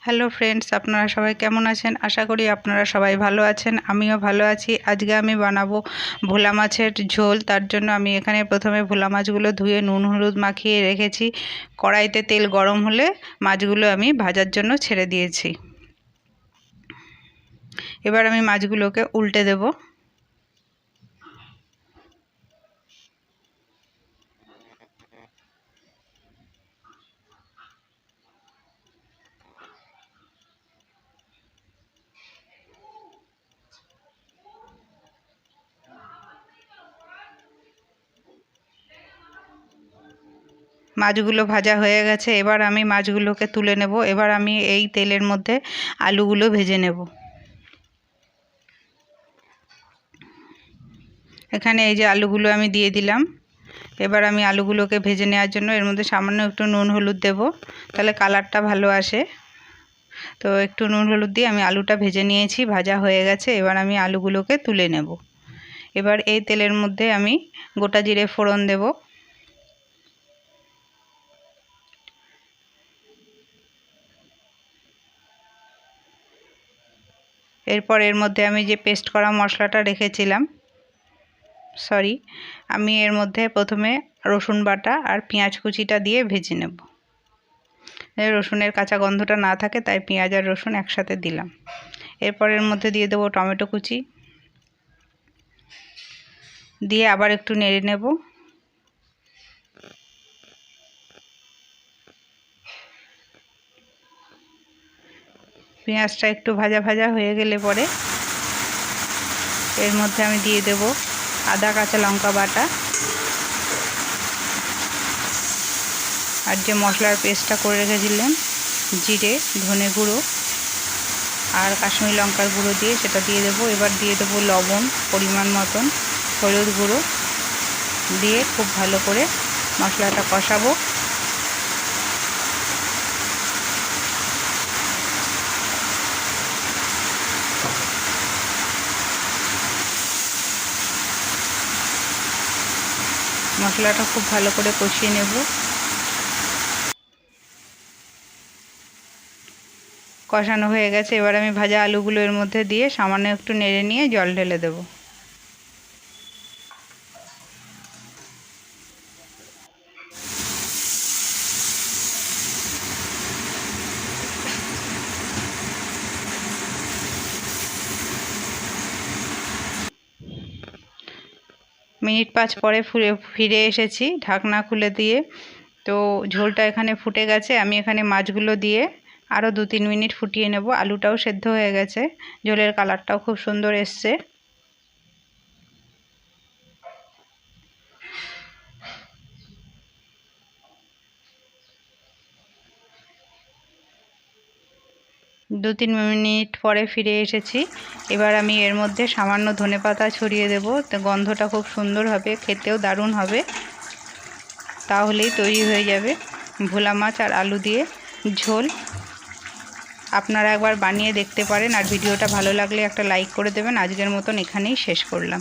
Hello friends, আপনারা সবাই কেমন আছেন? আশা করি আপনারা সবাই ভালো আছেন। আমিও ভালো আছি। আজকে আমি বানাবো ভোলা মাছের ঝোল। তার জন্য আমি এখানে প্রথমে ভোলা মাছগুলো ধুয়ে নুন হলুদ মাখিয়ে রেখেছি। কড়াইতে তেল গরম হলে মাছগুলো আমি ভাজার জন্য ছেড়ে দিয়েছি। এবার আমি মাছগুলোকে উল্টে দেব। মাছগুলো ভাজা হয়ে গেছে। এবার আমি মাছগুলোকে তুলে নেব। এবার আমি এই তেলের মধ্যে আলুগুলো ভেজে নেব। এখানে এই যে আলুগুলো আমি দিয়ে দিলাম। এবার আমি আলুগুলোকে ভেজে নেওয়ার জন্য এর মধ্যে সামান্য একটু নুন হলুদ দেব, তাহলে কালারটা ভালো আসে। তো একটু নুন হলুদ দিয়ে আমি আলুটা ভেজে নিয়েছি, ভাজা হয়ে গেছে। এবার আমি আলুগুলোকে তুলে নেব। এবার এই তেলের মধ্যে আমি গোটা জিরে ফোড়ন দেব। এরপর এর মধ্যে আমি যে পেস্ট করা মশলাটা রেখেছিলাম, আমি এর মধ্যে প্রথমে রসুন বাটা আর পেঁয়াজ কুচিটা দিয়ে ভেজে নেব। রসুনের কাঁচা গন্ধটা না থাকে, তাই পেঁয়াজ আর রসুন একসাথে দিলাম। এরপর এর মধ্যে দিয়ে দেবো টমেটো কুচি, দিয়ে আবার একটু নেড়ে নেব। পেঁয়াজটা একটু ভাজা ভাজা হয়ে গেলে পরে এর মধ্যে আমি দিয়ে দেব আদা কাঁচা লঙ্কা বাটা আর যে মশলার পেস্টটা করে রেখেছিলাম, জিরে ধনে গুঁড়ো আর কাশ্মীরি লঙ্কার গুঁড়ো দিয়ে সেটা দিয়ে দেবো। এবার দিয়ে দেবো লবণ পরিমাণ মতন, হলুদ গুঁড়ো দিয়ে খুব ভালো করে মশলাটা কষাবো। মশলাটা খুব ভালো করে কষিয়ে নেব। কষানো হয়ে গেছে। এবার আমি ভাজা আলুগুলো এর মধ্যে দিয়ে সামান্য একটু নেড়ে নিয়ে জল ঢেলে দেব। মিনিট 5 পরে ফিরে এসেছি ঢাকনা খুলে দিয়ে। তো ঝোলটা এখানে ফুটে গেছে। আমি এখানে মাছগুলো দিয়ে আরও 2-3 মিনিট ফুটিয়ে নেব। আলুটাও সেদ্ধ হয়ে গেছে, ঝোলের কালারটাও খুব সুন্দর এসছে। দু তিন মিনিট পরে ফিরে এসেছি। এবার আমি এর মধ্যে সামান্য ধনেপাতা ছড়িয়ে দেব। তো গন্ধটা খুব সুন্দর হবে, খেতেও দারুণ হবে। তাহলেই তৈরি হয়ে যাবে ভোলা মাছ আর আলু দিয়ে ঝোল। আপনারা একবার বানিয়ে দেখতে পারেন। আর ভিডিওটা ভালো লাগলে একটা লাইক করে দেবেন। আজকের মতন এখানেই শেষ করলাম।